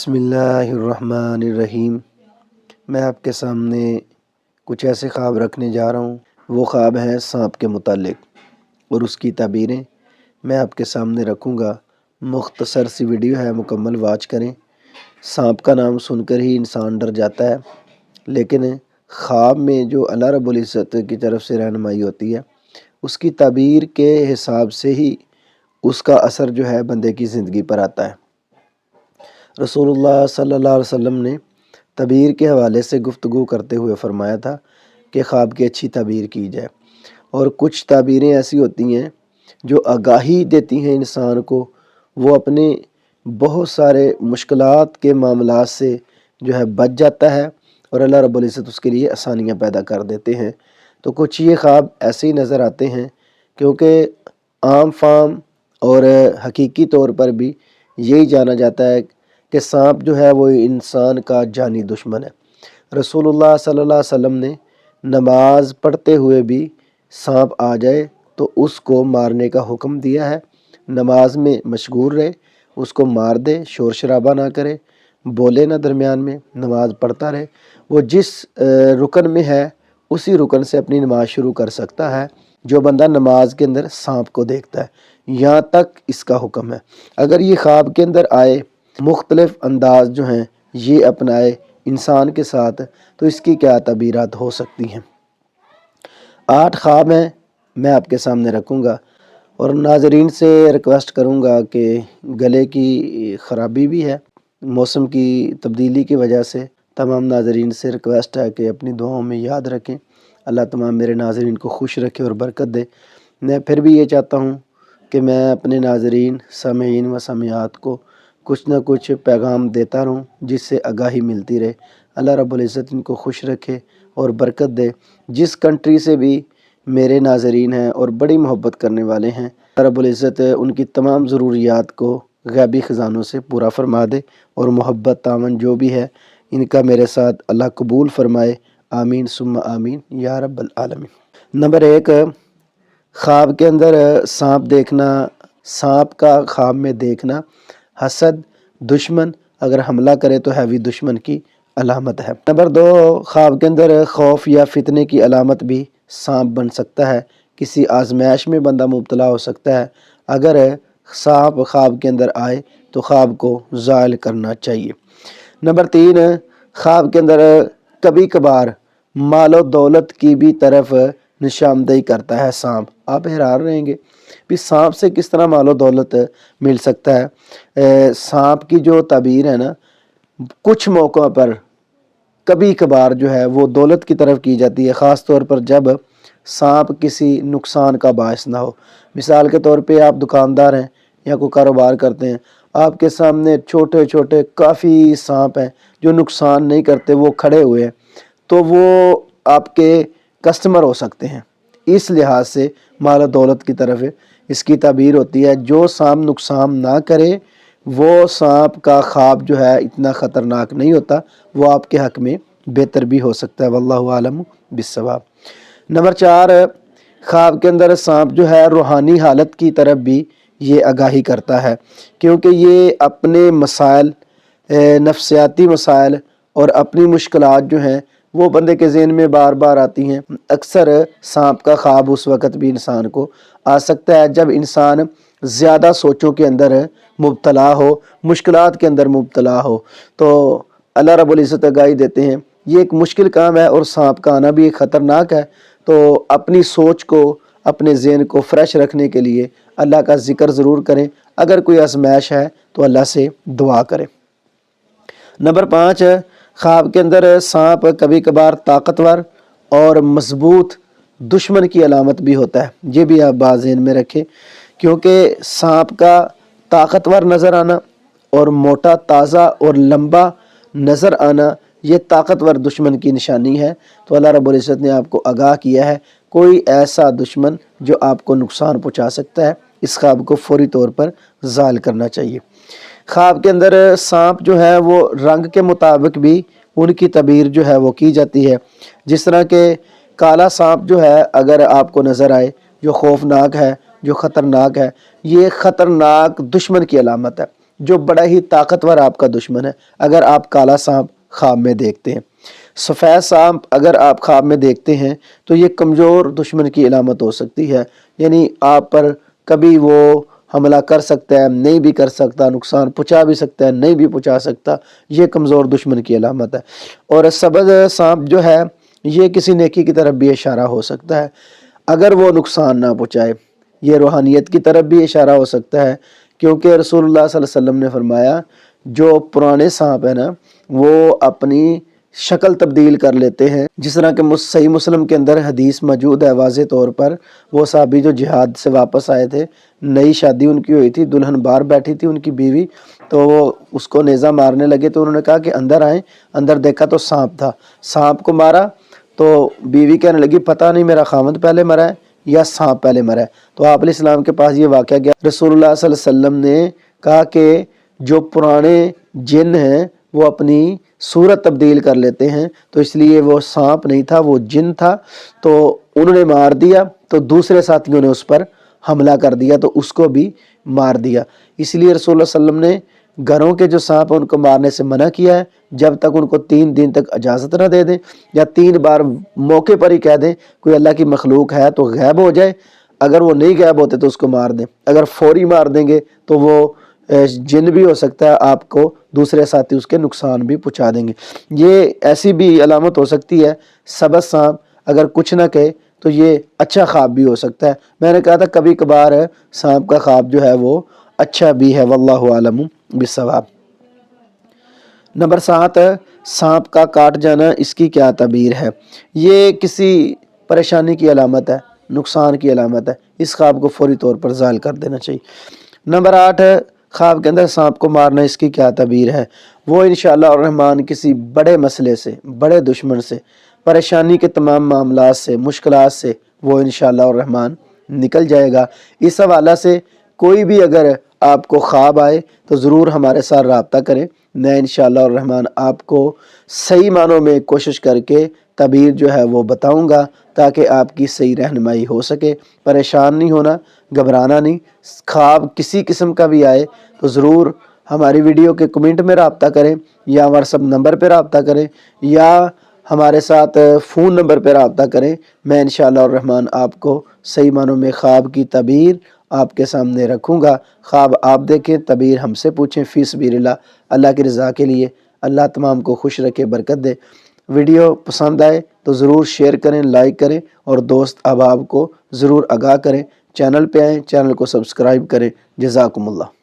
बिस्मिल्लाहिर्रहमानिर्रहीम। मैं आपके सामने कुछ ऐसे ख्वाब रखने जा रहा हूँ। वो ख्वाब हैं सांप के मुतालिक और उसकी ताबीरें मैं आपके सामने रखूँगा। मुख्तसर सी वीडियो है, मुकम्मल वाच करें। सांप का नाम सुनकर ही इंसान डर जाता है, लेकिन ख्वाब में जो अल्लाह रब्बुल इज़्ज़त की तरफ से रहनुमाई होती है, उसकी ताबीर के हिसाब से ही उसका असर जो है बंदे की ज़िंदगी पर आता है। रसूलुल्लाह सल्लल्लाहु अलैहि वसल्लम ने तबीर के हवाले से गुफ्तगू करते हुए फ़रमाया था कि ख्वाब की अच्छी ताबीर की जाए। और कुछ ताबीरें ऐसी होती हैं जो आगाही देती हैं इंसान को, वो अपने बहुत सारे मुश्किलात के मामलात से जो है बच जाता है और अल्लाह रब्बुल इज़्ज़त उसके लिए आसानियाँ पैदा कर देते हैं। तो कुछ ये ख्वाब ऐसे ही नज़र आते हैं, क्योंकि आम फाम और हकीकी तौर पर भी यही जाना जाता है कि सांप जो है वो इंसान का जानी दुश्मन है। रसूलुल्लाह सल्लल्लाहु अलैहि वसल्लम ने नमाज पढ़ते हुए भी सांप आ जाए तो उसको मारने का हुक्म दिया है। नमाज में मशगूल रहे, उसको मार दे, शोर शराबा ना करे, बोले ना दरमियान में, नमाज पढ़ता रहे। वो जिस रुकन में है उसी रुकन से अपनी नमाज शुरू कर सकता है जो बंदा नमाज के अंदर सांप को देखता है, यहाँ तक इसका हुक्म है। अगर ये ख्वाब के अंदर आए, मुख्तलिफ अंदाज जो हैं ये अपनाए इंसान के साथ, तो इसकी क्या तबीरात हो सकती हैं। 8 ख्वाब हैं मैं आपके सामने रखूँगा और नाजरीन से रिक्वेस्ट करूँगा कि गले की ख़राबी भी है मौसम की तब्दीली की वजह से। तमाम नाजरीन से रिक्वेस्ट है कि अपनी दुआओं में याद रखें। अल्लाह तमाम मेरे नाजरीन को खुश रखे और बरकत दे। मैं फिर भी ये चाहता हूँ कि मैं अपने नाजरीन, सामीन व सामियात को कुछ न कुछ पैगाम देता रहूँ जिससे आगाही मिलती रहे। अल्लाह रब्बुल इज़्ज़त इनको खुश रखे और बरकत दे। जिस कंट्री से भी मेरे नाजरीन हैं और बड़ी मोहब्बत करने वाले हैं, अल्लाह रब्बुल इज़्ज़त उनकी तमाम ज़रूरियात को गैबी ख़जानों से पूरा फरमा दे और मोहब्बत तावन जो भी है इनका मेरे साथ अल्लाह कबूल फरमाए। आमीन सुम्मा आमीन या रब्बल आलमीन। नंबर 1, ख्वाब के अंदर सांप देखना, सांप का ख्वाब में देखना हसद, दुश्मन अगर हमला करे तो हैवी दुश्मन की अलामत है। नंबर 2, ख्वाब के अंदर खौफ या फितने की अलामत भी सांप बन सकता है। किसी आजमाइश में बंदा मुब्तला हो सकता है। अगर सांप ख्वाब के अंदर आए तो ख्वाब को ज़ायल करना चाहिए। नंबर 3, ख्वाब के अंदर कभी कभार मालो दौलत की भी तरफ निशानदेही करता है सांप। आप हैरान रहेंगे भी सांप से किस तरह मालो दौलत मिल सकता है। सांप की जो ताबीर है ना, कुछ मौक़ों पर कभी कभार जो है वो दौलत की तरफ की जाती है, ख़ास तौर पर जब सांप किसी नुकसान का बायस ना हो। मिसाल के तौर पे आप दुकानदार हैं या कोई कारोबार करते हैं, आपके सामने छोटे छोटे काफ़ी सांप हैं जो नुकसान नहीं करते, वो खड़े हुए हैं, तो वो आपके कस्टमर हो सकते हैं। इस लिहाज से माल दौलत की तरफ इसकी ताबीर होती है। जो सांप नुकसान ना करे वो सांप का ख्वाब जो है इतना ख़तरनाक नहीं होता, वो आपके हक़ में बेहतर भी हो सकता है। वल्लाहु आलम बिस्सवाब। नंबर 4, ख्वाब के अंदर सांप जो है रूहानी हालत की तरफ भी ये आगाही करता है, क्योंकि ये अपने मसाइल, नफ्सियाती मसाइल और अपनी मुश्किलात जो हैं वो बंदे के ज़हन में बार बार आती हैं। अक्सर सांप का ख्वाब उस वक़्त भी इंसान को आ सकता है जब इंसान ज़्यादा सोचों के अंदर मुब्तला हो, मुश्किलात के अंदर मुब्तला हो। तो अल्लाह रब्बुल इज़्ज़त आगाही देते हैं ये एक मुश्किल काम है और सांप का आना भी एक ख़तरनाक है। तो अपनी सोच को, अपने ज़हन को फ़्रेश रखने के लिए अल्लाह का ज़िक्र ज़रूर करें। अगर कोई आज़माइश है तो अल्लाह से दुआ करें। नंबर 5, ख्वाब के अंदर सांप कभी कभार ताकतवर और मजबूत दुश्मन की अलामत भी होता है। ये भी आप बात ज़हन में रखें, क्योंकि सांप का ताकतवर नज़र आना और मोटा, ताज़ा और लंबा नज़र आना ये ताकतवर दुश्मन की निशानी है। तो अल्लाह रब्बुल इज़्ज़त ने आपको आगाह किया है कोई ऐसा दुश्मन जो आपको नुकसान पहुँचा सकता है, इस ख्वाब को फौरी तौर पर ज़ायल करना चाहिए। ख्वाब के अंदर सांप जो है वो रंग के मुताबिक भी उनकी तबीर जो है वो की जाती है। जिस तरह के काला सांप जो है अगर आपको नज़र आए, जो खौफनाक है, जो ख़तरनाक है, ये ख़तरनाक दुश्मन की अलामत है। جو بڑا ہی طاقتور آپ کا دشمن ہے اگر آپ کالا سانپ خواب میں دیکھتے ہیں۔ سفید سانپ اگر آپ خواب میں دیکھتے ہیں تو یہ کمزور دشمن کی علامت ہو سکتی ہے، یعنی آپ پر کبھی وہ حملہ کر سکتا ہے، نہیں بھی کر سکتا، نقصان پہنچا بھی سکتا ہے، نہیں بھی پہنچا سکتا، یہ کمزور دشمن کی علامت ہے۔ اور سبز سانپ جو ہے یہ کسی نیکی کی طرف بھی اشارہ ہو سکتا ہے، اگر وہ نقصان نہ پہنچائے۔ یہ روحانیت کی طرف بھی اشارہ ہو سکتا ہے، کیونکہ رسول اللہ صلی اللہ علیہ وسلم نے فرمایا جو پرانے سانپ ہیں نا وہ اپنی شکل تبدیل کر لیتے ہیں، جس طرح کہ صحیح مسلم کے اندر حدیث موجود ہے واضح طور پر، وہ صحابی جو جہاد سے واپس آئے تھے، نئی شادی ان کی ہوئی تھی، دلہن باہر بیٹھی تھی ان کی بیوی، تو وہ اس کو نیزہ مارنے لگے تو انہوں نے کہا کہ اندر آئیں، اندر دیکھا تو سانپ تھا، سانپ کو مارا تو بیوی کہنے لگی پتہ نہیں میرا خاوند پہلے مرا ہے یا سانپ پہلے مرا ہے۔ تو آپ علیہ السلام کے پاس یہ واقعہ گیا، رسول اللہ صلی اللہ علیہ وسلم نے کہا کہ جو پرانے جن ہیں وہ اپنی صورت تبدیل کر لیتے ہیں، تو اس لیے وہ سانپ نہیں تھا، وہ جن تھا، تو انہوں نے مار دیا، تو دوسرے ساتھیوں نے اس پر حملہ کر دیا تو اس کو بھی مار دیا۔ اس لیے رسول اللہ صلی اللہ علیہ وسلم نے گھروں کے جو سانپ ہیں ان کو مارنے سے منع کیا ہے، جب تک ان کو 3 دن تک اجازت نہ دے دیں، یا 3 بار موقع پر ہی کہہ دیں کوئی اللہ کی مخلوق ہے تو غائب ہو جائے، اگر وہ نہیں غائب ہوتے تو اس کو مار دیں، اگر فوری مار دیں گے تو وہ جن بھی ہو سکتا ہے آپ کو دوسرے ساتھی اس کے نقصان بھی پہنچا دیں گے۔ یہ ایسی بھی علامت ہو سکتی ہے، سبز سانپ اگر کچھ نہ کہے تو یہ اچھا خواب بھی ہو سکتا ہے۔ میں نے کہا تھا کبھی کبھار سانپ کا خواب جو ہے وہ اچھا بھی ہے، واللہ عالم بالصواب۔ نمبر 7، سانپ کا کاٹ جانا، اس کی کیا تعبیر ہے؟ یہ کسی پریشانی کی علامت ہے، نقصان کی علامت ہے، اس خواب کو فوری طور پر زائل کر دینا چاہیے۔ نمبر 8، خواب کے اندر سانپ کو مارنا، اس کی کیا تعبیر ہے؟ وہ انشاءاللہ الرحمن کسی بڑے مسئلے سے، بڑے دشمن سے، پریشانی کے تمام معاملات سے، مشکلات سے وہ انشاءاللہ الرحمن نکل جائے گا۔ اس حوالہ سے کوئی بھی اگر آپ کو خواب آئے تو ضرور ہمارے ساتھ رابطہ کریں، میں انشاءاللہ الرحمن آپ کو صحیح معنوں میں کوشش کر کے تعبیر جو ہے وہ بتاؤں گا تاکہ آپ کی صحیح رہنمائی ہو سکے۔ پریشان نہیں ہونا، گھبرانا نہیں، خواب کسی قسم کا بھی آئے تو ضرور ہماری ویڈیو کے کمنٹ میں رابطہ کریں، یا واٹس ایپ نمبر پہ رابطہ کریں، یا ہمارے ساتھ فون نمبر پہ رابطہ کریں۔ میں انشاءاللہ الرحمن آپ کو صحیح معنوں میں خواب کی تعبیر آپ کے سامنے رکھوں گا۔ خواب آپ دیکھیں، تعبیر ہم سے پوچھیں، فی سبیل اللہ، اللہ کی رضا کے لیے۔ اللہ تمام کو خوش رکھے، برکت دے۔ ویڈیو پسند آئے تو ضرور شیئر کریں، لائک کریں، اور دوست احباب کو ضرور آگاہ کریں۔ چینل پہ آئیں، چینل کو سبسکرائب کریں۔ جزاکم اللہ۔